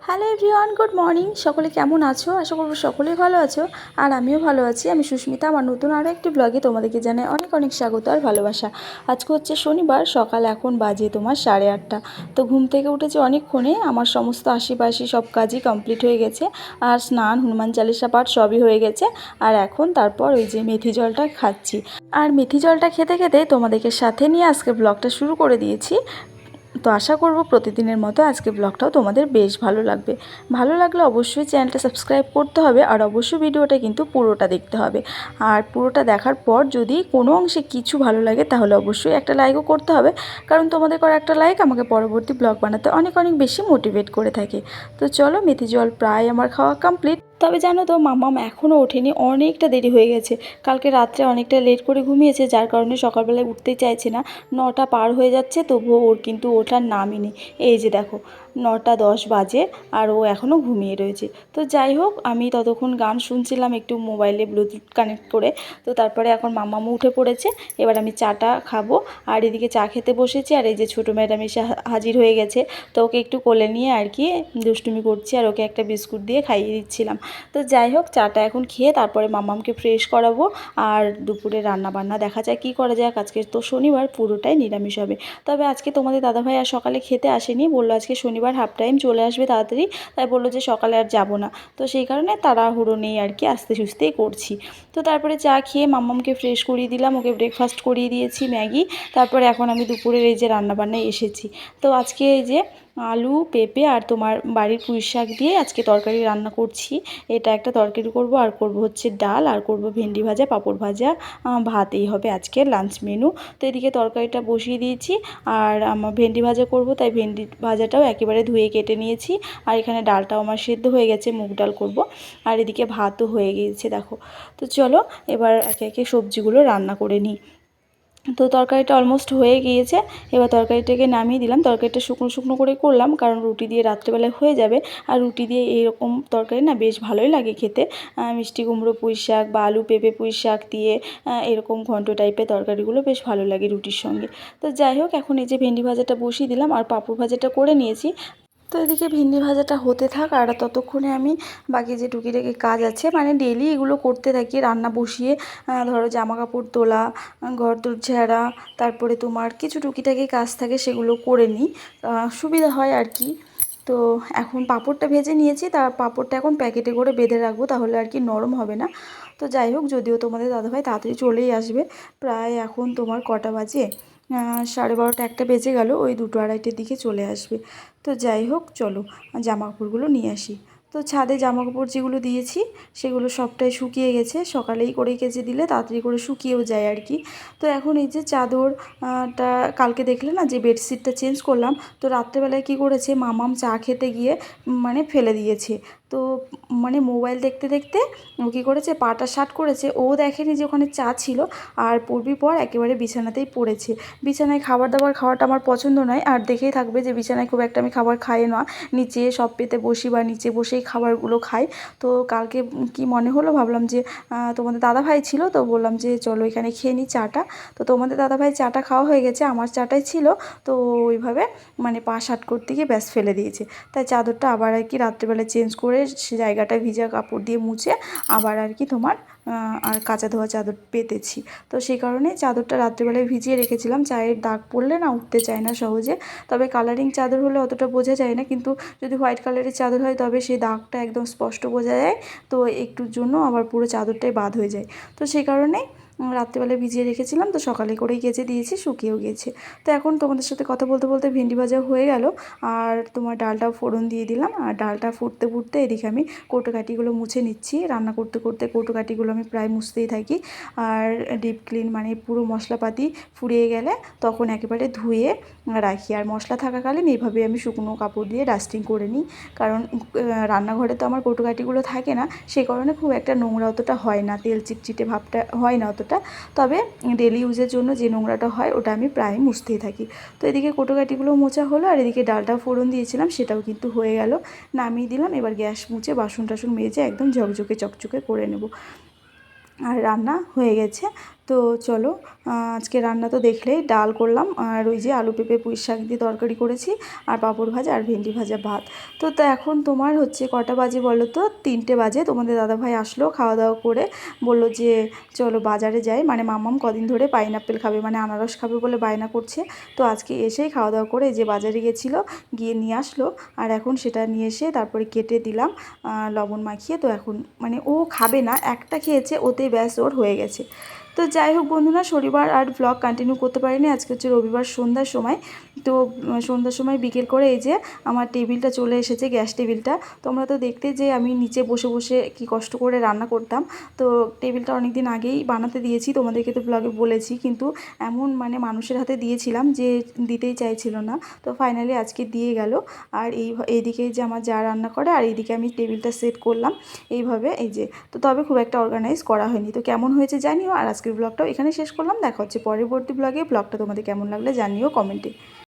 Hello everyone, good morning. সকলে কেমন আছো? আশা করব সকলেই ভালো আছো। আর আমিও ভালো আছি। আমি সুস্মিতা। আমার নতুন আরও একটি ব্লগে তোমাদেরকে জানাই অনেক অনেক স্বাগত আর ভালোবাসা। আজকে হচ্ছে শনিবার, সকাল এখন বাজে তোমার 8:30। তো ঘুম থেকে উঠেছি অনেকক্ষণে। আমার সমস্ত আশিপাশি সব কাজই কমপ্লিট হয়ে গেছে। আর স্নান, হনুমান চালিশা পাঠ সবই হয়ে গেছে। আর এখন তারপর ওই যে মেথি জলটা খাচ্ছি। আর মেথি জলটা খেতে খেতে তোমাদেরকে সাথে নিয়ে আজকে ব্লগটা শুরু করে দিয়েছি। তো আশা করব প্রতিদিনের মতো আজকে ব্লগটাও তোমাদের বেশ ভালো লাগবে। ভালো লাগলে অবশ্যই চ্যানেলটা সাবস্ক্রাইব করতে হবে আর অবশ্যই ভিডিওটা কিন্তু পুরোটা দেখতে হবে। আর পুরোটা দেখার পর যদি কোনো অংশে কিছু ভালো লাগে তাহলে অবশ্যই একটা লাইকও করতে হবে, কারণ তোমাদের করা একটা লাইক আমাকে পরবর্তী ব্লগ বানাতে অনেক অনেক বেশি মোটিভেট করে থাকে। তো চলো, মেথি জল প্রায় আমার খাওয়া কমপ্লিট। তবে জানো তো, মাম্মাম এখনও ওঠেনি, অনেকটা দেরি হয়ে গেছে। কালকে রাত্রে অনেকটা লেট করে ঘুমিয়েছে, যার কারণে সকালবেলায় উঠতেই চাইছে না। 9টা পার হয়ে যাচ্ছে, তবুও ওর কিন্তু ওঠার নামই নেই। এই যে দেখো, 9টা 10 বাজে আর ও এখনও ঘুমিয়ে রয়েছে। তো যাই হোক, আমি ততক্ষণ গান শুনছিলাম একটু মোবাইলে ব্লুটুথ কানেক্ট করে। তো তারপরে এখন মাম্মামও উঠে পড়েছে। এবার আমি চাটা খাবো আর এদিকে চা খেতে বসেছি। আর এই যে ছোটো ম্যাডাম এসে হাজির হয়ে গেছে। তো ওকে একটু কোলে নিয়ে আর কি দুষ্টুমি করছি আর ওকে একটা বিস্কুট দিয়ে খাইয়ে দিচ্ছিলাম। তো যাই হোক, চাটা এখন খেয়ে তারপরে মাম্মামকে ফ্রেশ করাবো। আর দুপুরে রান্না বান্না দেখা যায় কী করা যায়। আজকে তো শনিবার, পুরোটাই নিরামিষ হবে। তবে আজকে তোমাদের দাদাভাই আর সকালে খেতে আসেনি, বললো আজকে শনিবার হাফ টাইম চলে আসবে তাড়াতাড়ি, তাই বললো যে সকালে আর যাব না। তো সেই কারণে তাড়াহুড়ো নেই আর কি, আস্তে সুস্তেই করছি। তো তারপরে চা খেয়ে মাম্মামকে ফ্রেশ করিয়ে দিলাম, ওকে ব্রেকফাস্ট করিয়ে দিয়েছি ম্যাগি। তারপরে এখন আমি দুপুরের এই যে রান্নাবান্নায় এসেছি। তো আজকে এই যে আলু, পেঁপে আর তোমার বাড়ির পুঁই শাক দিয়ে আজকে তরকারি রান্না করছি। এটা একটা তরকারি করব, আর করব হচ্ছে ডাল, আর করব ভেন্ডি ভাজা, পাঁপড় ভাজা, ভাত। এই হবে আজকের লাঞ্চ মেনু। তো এদিকে তরকারিটা বসিয়ে দিয়েছি আর আমার ভেন্ডি ভাজা করব, তাই ভেন্ডি ভাজাটাও একেবারে ধুয়ে কেটে নিয়েছি। আর এখানে ডালটাও আমার সেদ্ধ হয়ে গেছে, মুগ ডাল করব। আর এদিকে ভাতও হয়ে গিয়েছে দেখো। তো চলো এবার একে একে সবজিগুলো রান্না করে নিই। তো তরকারিটা অলমোস্ট হয়ে গিয়েছে। এবার তরকারিটাকে নামিয়ে দিলাম। তরকারিটা শুকনো শুকনো করে করলাম, কারণ রুটি দিয়ে রাত্রেবেলায় হয়ে যাবে। আর রুটি দিয়ে এইরকম তরকারি না বেশ ভালোই লাগে খেতে। মিষ্টি কুমড়ো পুঁই শাক বা আলু পেঁপে পুঁই শাক দিয়ে এরকম ঘন্ট টাইপের তরকারিগুলো বেশ ভালো লাগে রুটির সঙ্গে। তো যাই হোক, এখন এই যে ভেন্ডি ভাজাটা বসিয়ে দিলাম আর পাঁপড় ভাজাটা করে নিয়েছি। তো এদিকে ভেন্ডি ভাজাটা হতে থাক আর ততক্ষণে আমি বাকি যে টুকিটাকি কাজ আছে, মানে ডেইলি এগুলো করতে থাকি। রান্না বসিয়ে ধরো জামা কাপড় তোলা, ঘর দোর ঝাড়া, তারপরে তোমার কিছু টুকিটাকি কাজ থাকে সেগুলো করে নিই, সুবিধা হয় আর কি। তো এখন পাঁপড়টা ভেজে নিয়েছি, তার পাঁপড়টা এখন প্যাকেটে করে বেঁধে রাখবো, তাহলে আর কি নরম হবে না। তো যাই হোক, যদিও তোমাদের দাদাভাই তাড়াতাড়ি চলেই আসবে। প্রায় এখন তোমার কটা বাজে, 12:30 একটা বেজে গেল, ওই 2-2:30টার দিকে চলে আসবে। তো যাই হোক, চলো জামা কাপড়গুলো নিয়ে আসি। তো ছাদে জামা কাপড় যেগুলো দিয়েছি সেগুলো সবটাই শুকিয়ে গেছে। সকালেই করে কেচে দিলে তাড়াতাড়ি করে শুকিয়েও যায় আর কি। তো এখন এই যে চাদরটা কালকে দেখলে না যে বেডশিটটা চেঞ্জ করলাম, তো রাত্রেবেলায় কী করেছে, মামাম চা খেতে গিয়ে মানে ফেলে দিয়েছে। তো মানে মোবাইল দেখতে দেখতে ও কী করেছে, পাটা শার্ট করেছে। ও দেখেনি যে ওখানে চা ছিল, আর পড়বি পর একেবারে বিছানাতেই পড়েছে। বিছানায় খাবার দাবার খাওয়াটা আমার পছন্দ নয়, আর দেখেই থাকবে যে বিছানায় খুব একটা আমি খাবার খাই না। নিচে সব পেতে বসি বা নিচে বসেই খাবারগুলো খাই। তো কালকে কি মনে হলো, ভাবলাম যে তোমাদের দাদাভাই ছিল, তো বললাম যে চলো এখানে খেয়ে নিই চাটা। তো তোমাদের দাদাভাই চাটা খাওয়া হয়ে গেছে, আমার চাটাই ছিল। তো ওইভাবে মানে পা শার্ট করতে গিয়ে ব্যাস ফেলে দিয়েছে। তাই চাদরটা আবার আর কি রাত্রিবেলা চেঞ্জ করে সে জায়গাটা ভিজা কাপড় দিয়ে মুছে আবার আর কি তোমার আর কাঁচা ধোয়া চাদর পেতেছি। তো সেই কারণে চাদরটা রাত্রিবেলায় ভিজিয়ে রেখেছিলাম। চায়ের দাগ পড়লে না উঠতে চায় না সহজে। তবে কালারিং চাদর হলে অতটা বোঝা যায় না, কিন্তু যদি হোয়াইট কালারের চাদর হয় তবে সেই দাগটা একদম স্পষ্ট বোঝা যায়। তো একটুর জন্য আবার পুরো চাদরটাই বাদ হয়ে যায়। তো সেই কারণে রাত্রিবেলায় ভিজিয়ে রেখেছিলাম, তো সকালে করেই কেচে দিয়েছি, শুকিয়েও গেছে। তো এখন তোমাদের সাথে কথা বলতে বলতে ভেন্ডি ভাজা হয়ে গেল, আর তোমার ডালটাও ফোড়ন দিয়ে দিলাম। আর ডালটা ফুটতে ফুটতে এদিকে আমি কৌটোকাঠিগুলো মুছে নিচ্ছি। রান্না করতে করতে কৌটোকাঠিগুলো আমি প্রায় মুছতেই থাকি। আর ডিপ ক্লিন মানে পুরো মশলাপাতি ফুরিয়ে গেলে তখন একেবারে ধুয়ে রাখি। আর মশলা থাকাকালীন এইভাবে আমি শুকনো কাপড় দিয়ে ডাস্টিং করে নিই, কারণ রান্নাঘরে তো আমার কৌটোকাঠিগুলো থাকে না, সেই কারণে খুব একটা নোংরা অতটা হয় না, তেল চিটচিটে ভাবটা হয় না অতটা। তবে ডেলি ইউজের জন্য যে নোংরাটা হয় ওটা আমি প্রায় মুছতেই থাকি। তো এদিকে কৌটোকাঠিগুলো মোছা হলো, আর এদিকে ডালটা ফোড়ন দিয়েছিলাম সেটাও কিন্তু হয়ে গেল, নামিয়ে দিলাম। এবার গ্যাস মুছে বাসন টাসন মেজে একদম ঝকঝকে চকচকে করে নেব। আর রান্না হয়ে গেছে। তো চলো আজকে রান্না তো দেখলেই, ডাল করলাম আর ওই যে আলু পেঁপে পুঁই শাক দিয়ে তরকারি করেছি আর পাঁপড় ভাজা আর ভেন্ডি ভাজা ভাত। তো এখন তোমার হচ্ছে কটা বাজে বলো তো? 3টে বাজে। তোমাদের দাদাভাই আসলো খাওয়া দাওয়া করে, বললো যে চলো বাজারে যাই, মানে মাম্মাম কদিন ধরে পাইনাপ্পেল খাবে, মানে আনারস খাবে বলে বায়না করছে। তো আজকে এসেই খাওয়া দাওয়া করে যে বাজারে গেছিলো, গিয়ে নিয়ে আসলো। আর এখন সেটা নিয়ে এসে তারপরে কেটে দিলাম লবণ মাখিয়ে। তো এখন মানে ও খাবে না, একটা খেয়েছে, ওতেই ব্যাস ওর হয়ে গেছে। তো যাই হোক বন্ধুরা, শনিবার আর ব্লগ কন্টিনিউ করতে পারিনি। আজকে হচ্ছে রবিবার সন্ধ্যার সময়। তো সন্ধ্যার সময় বিকেল করে এই যে আমার টেবিলটা চলে এসেছে, গ্যাস টেবিলটা। তোমরা তো দেখতে যে আমি নিচে বসে বসে কি কষ্ট করে রান্না করতাম। তো টেবিলটা অনেক দিন আগেই বানাতে দিয়েছি, তোমাদেরকে তো ব্লগে বলেছি, কিন্তু এমন মানে মানুষের হাতে দিয়েছিলাম যে দিতেই চাইছিল না। তো ফাইনালি আজকে দিয়ে গেল। আর এইদিকে যে আমার যা রান্না করে, আর এইদিকে আমি টেবিলটা সেট করলাম এইভাবে, এই যে। তো তবে খুব একটা অর্গানাইজ করা হয়নি। তো কেমন হয়েছে জানিও। আর আজকের ব্লগটাও এখানে শেষ করলাম। দেখা হচ্ছে পরবর্তী ব্লগে। ব্লগটা তোমাদের কেমন লাগলে জানিও কমেন্টে।